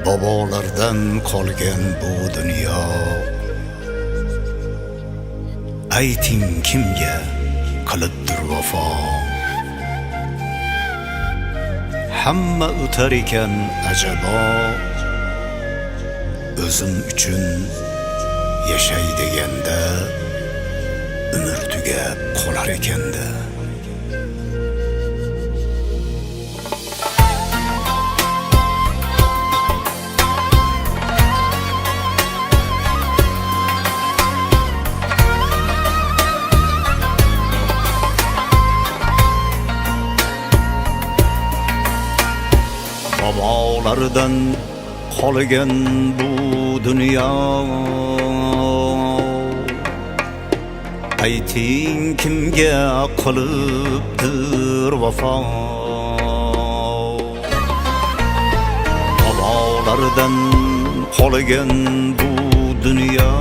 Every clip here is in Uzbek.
Bobolardan qolgan bu dunyo, ayting kimga qilibdir vafo? Hamma o'tar ekan ajabo, o'zim uchun yashay deganda umr tugab qolar ekanda. Bobolardan qolgan bu dunyo, ayting kimga qilibdir vafo? Bobolardan qolgan bu dunyo,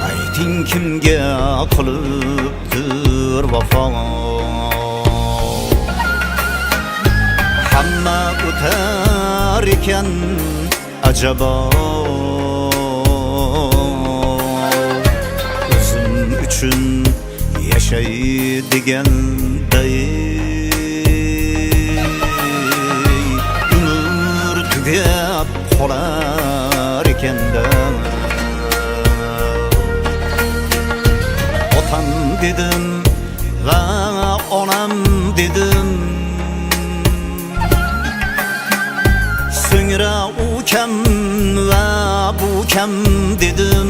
ayting kimga qilibdir vafo? Hamma o'tar ekan ajabo, o'zim uchun yashay deganday umr tugab qolar ekanda. Otam dedim va onam dedim, so'ngra ukam va bukam dedim.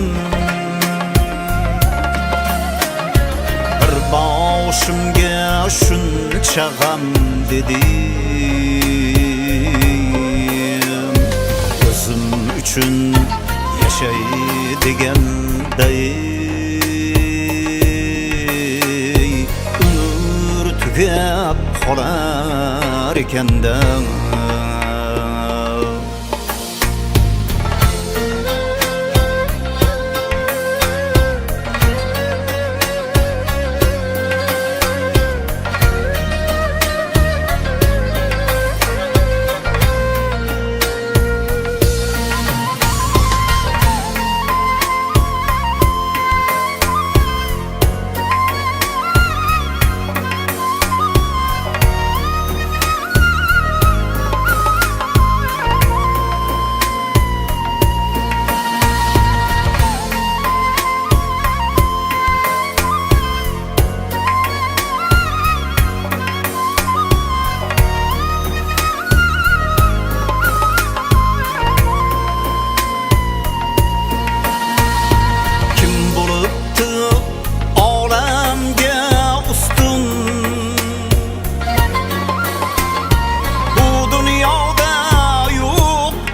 Bir boshimga shuncha g'am dedim, o'zim uchun yashay deganday umr tugab qolar ekanda.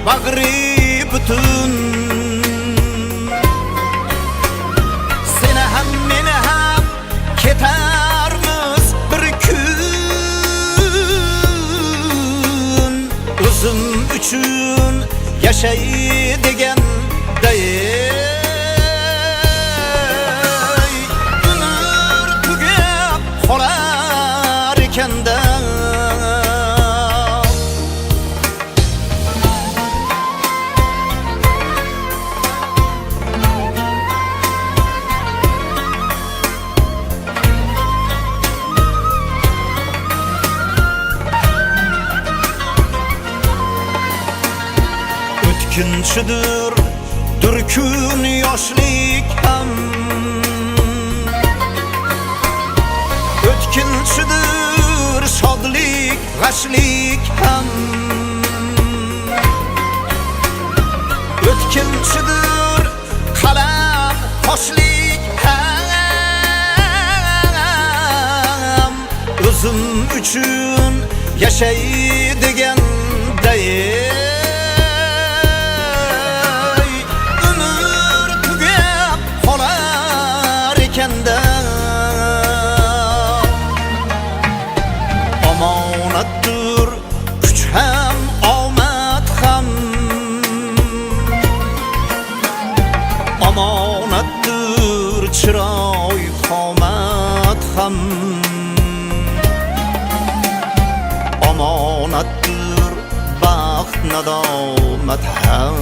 Bag'ri butun, seni ham meni ham ketarmiz bir kun. O'zim uchun yashay deganday umr tugab qolar ekanda. O'tkinchidir kun yoshlik ham, o'tkinchidir shodlik g'ashlik ham, o'tkinchidir qalam qoshlik ham, o'zim uchun yashay deganday omonatdir chiroy qomat ham omonatdir, baxt nadomat ham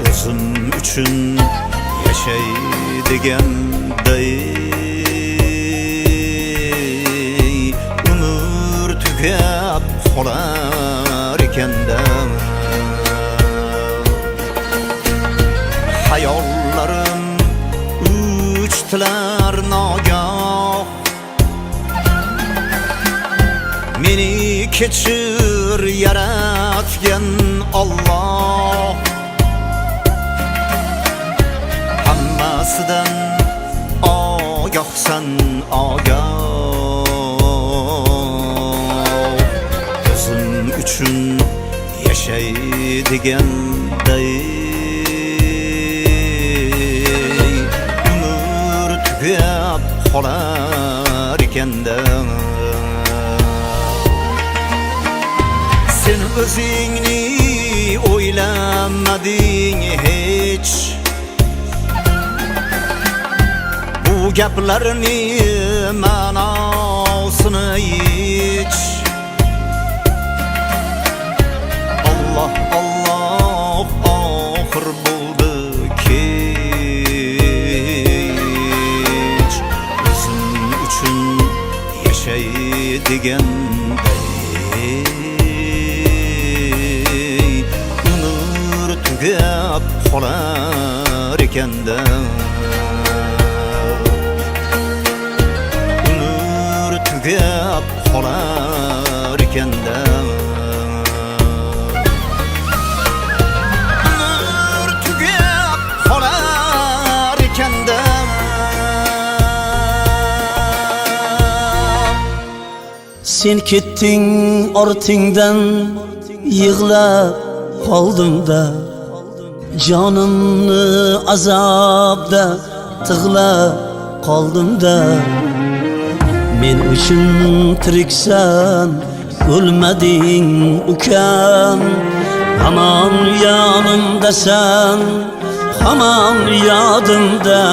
o'zim uchun yashaydiganday umr tugab qolar ekanda hayollarim uchtilar nogoh meni kechir yaratgan Alloh hammasidan ogohsan ogoh o'zim uchun yashaydiganday umr tugab qolar ekanda sen o'zingni o'ylamading hech bu gaplarni ma'nosini hech Allah Allah oxir bo'ldi kech o'zim uchun yashaydiganday umr tugab qolar ekanda umr tugab qolar ekanda umr tugab qolar ekanda sen ketding ortingdan yig'lab qoldimda jonimni azobda tig'lab qoldimda men uchun tiriksan o'lmading ukam hamon yonimdasan hamon yodimda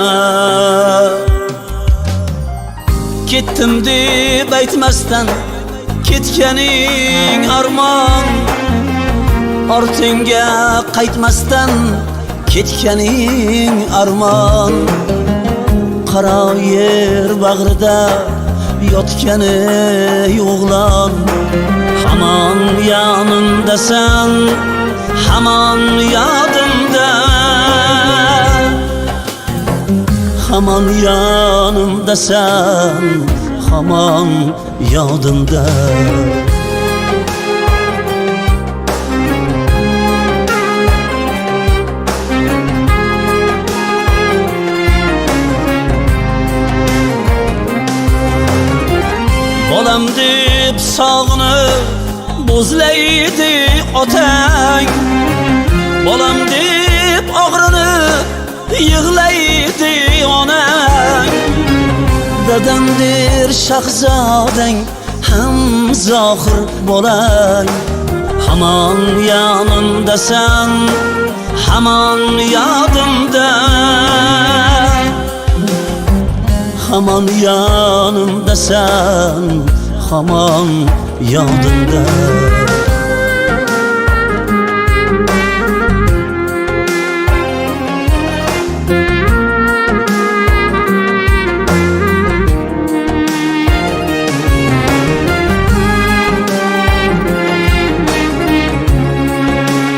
ketdim deb aytmasdan ketganing armon ortingga qaytmasdan ketganing armon qaro yer bag'rida yotgani o'g'lon hamon yonimdasan hamon yodimda hamon yonimdasan hamon yodimda bolam deb sog'inib bo'zlaydi otang bolam deb og'rinib yig'laydi onang dadam der shahzodang ham zohir bolang hamon yonimdasan hamon yodimda hamon yonimdasan hamon yodimda